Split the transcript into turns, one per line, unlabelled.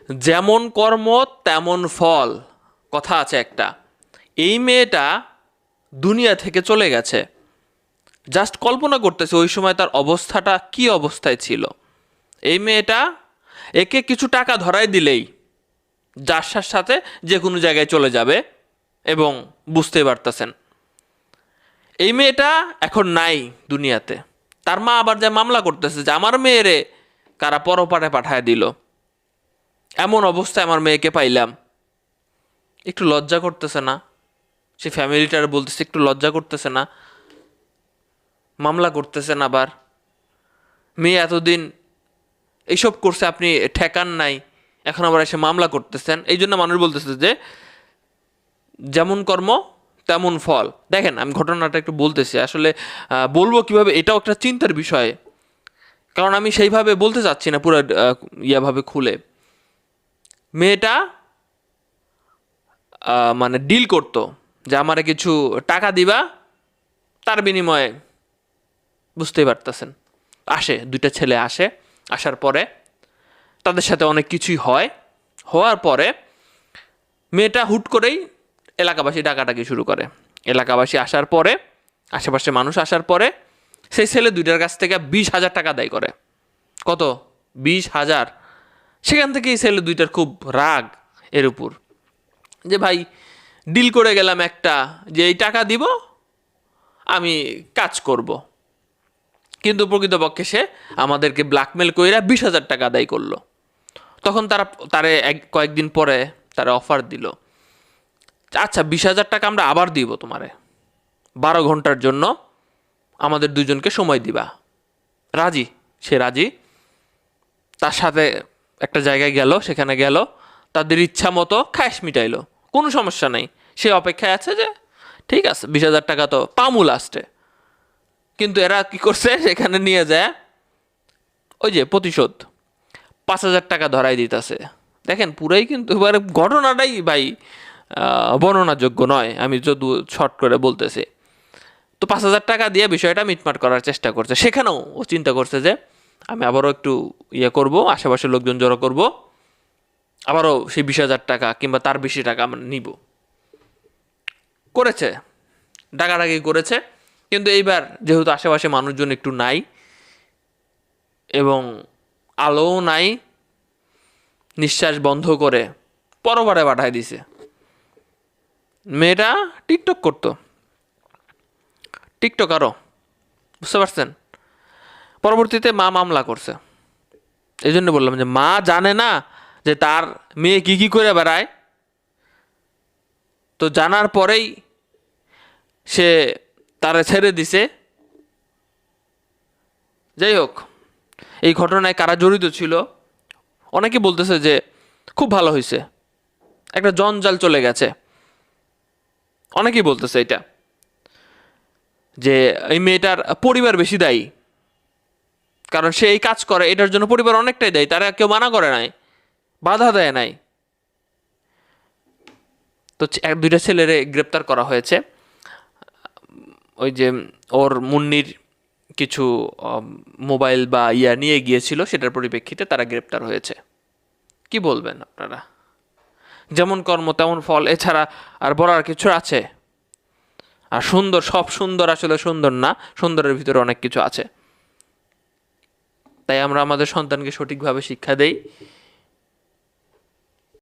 যেমন কর্ম তেমন ফল কথা আছে একটা। এই মেয়েটা দুনিয়া থেকে চলে গেছে, জাস্ট কল্পনা করতেছে ওই সময় তার অবস্থাটা কি অবস্থায় ছিল। এই মেয়েটা, একে কিছু টাকা ধরাই দিলেই যার সাথে যে কোনো জায়গায় চলে যাবে, এবং বুঝতেই পারতেছেন এই মেয়েটা এখন নাই দুনিয়াতে। তার মা আবার যা মামলা করতেছে যে আমার মেয়েরে কারা পরপারে পাঠায় দিল, এমন অবস্থায় আমার মেয়েকে পাইলাম। একটু লজ্জা করতেছে না? সে ফ্যামিলিটার বলতেছে একটু লজ্জা করতেছে না? মামলা করতেছেন আবার, মেয়ে এতদিন এইসব করছে, আপনি ঠেকান নাই, এখন আবার এসে মামলা করতেছেন। এই জন্য মানুষ বলতেছে যে যেমন কর্ম তেমন ফল। দেখেন, আমি ঘটনাটা একটু বলতেছি, আসলে বলবো কিভাবে এটাও একটা চিন্তার বিষয়, কারণ আমি সেইভাবে বলতে চাচ্ছি না পুরো ইয়াভাবে খুলে। মেয়েটা মানে ডিল করতো যে আমারে কিছু টাকা দিবা, তার বিনিময়ে বুঝতেই পারতেছেন আসে দুইটা ছেলে আসে, আসার পরে তাদের সাথে অনেক কিছুই হয়। হওয়ার পরে মেয়েটা হুট করেই এলাকাবাসী ডাকাডাকি শুরু করে। এলাকাবাসী আসার পরে, আশেপাশে মানুষ আসার পরে সেই ছেলে দুইটার কাছ থেকে 20,000 টাকা আদায় করে। কত? 20,000। সেখান থেকে এই ছেলে দুইটার খুব রাগ এর উপর, যে ভাই ডিল করে গেলাম একটা, যে এই টাকা দিব আমি কাজ করব, কিন্তু প্রকৃতপক্ষে সে আমাদেরকে ব্ল্যাকমেল কইরা 20,000 টাকা আদায় করলো। তখন তারে কয়েকদিন পরে তারা অফার দিল, আচ্ছা 20,000 টাকা আমরা আবার দিব তোমারে, 12 ঘন্টার জন্য আমাদের দুজনকে সময় দিবা। রাজি, সে রাজি। তার সাথে একটা জায়গায় গেল, সেখানে গেল, তাদের ইচ্ছা মতো খায়স মিটাইলো, কোনো সমস্যা নেই। সে অপেক্ষায় আছে যে ঠিক আছে 20,000 টাকা তো পামু লাস্টে। কিন্তু এরা কি করছে, সেখানে নিয়ে যায় ওই যে প্রতিশোধ, 5,000 টাকা ধরাই দিতেছে। দেখেন পুরাই কিন্তু এবারে ঘটনাটাই ভাই বর্ণনাযোগ্য নয়, আমি যদি শর্ট করে বলতেছি। তো 5,000 টাকা দিয়ে বিষয়টা মিটমাট করার চেষ্টা করছে। সেখানেও ও চিন্তা করছে যে আমি আবারও একটু ইয়ে করব, আশেপাশের লোকজন জড়ো করব, আবারও সেই 20,000 টাকা কিংবা তার বেশি টাকা আমরা নিব। করেছে, ডাকাডাকি করেছে, কিন্তু এইবার যেহেতু আশেপাশে মানুষজন একটু নাই এবং আলোও নাই, নিঃশ্বাস বন্ধ করে পরবারে পাঠায় দিছে। মেয়েটা টিকটক করতো, টিকটক আরও, বুঝতে পারছেন? পরবর্তীতে মা মামলা করছে। এই জন্য বললাম যে মা জানে না যে তার মেয়ে কী কী করে বেড়ায়, তো জানার পরেই সে তারা ছেড়ে দিছে। যাই হোক, এই ঘটনায় কারা জড়িত ছিল, অনেকে বলতেছে যে খুব ভালো হয়েছে, একটা জঞ্জাল চলে গেছে। অনেকেই বলতেছে এটা, যে এই মেয়েটার পরিবার বেশি দায়ী, কারণ সে এই কাজ করে এটার জন্য পরিবার অনেকটাই দায়ী, তারা কেউ মানা করে নাই, বাধা দেয় নাই। তো দুইটা ছেলেরে গ্রেপ্তার করা হয়েছে। ওই যে ওর মুন্নির কিছু মোবাইল বা নিয়ে গিয়েছিল, সেটার পরিপ্রেক্ষিতে তারা গ্রেপ্তার হয়েছে। কি বলবেন আপনারা? যেমন কর্ম তেমন ফল, এছাড়া আর বলার কিছু আছে? আর সুন্দর, সব সুন্দর আসলে সুন্দর না, সুন্দরের ভিতরে অনেক কিছু আছে। তাই আমরা আমাদের সন্তানকে সঠিকভাবে শিক্ষা দেই,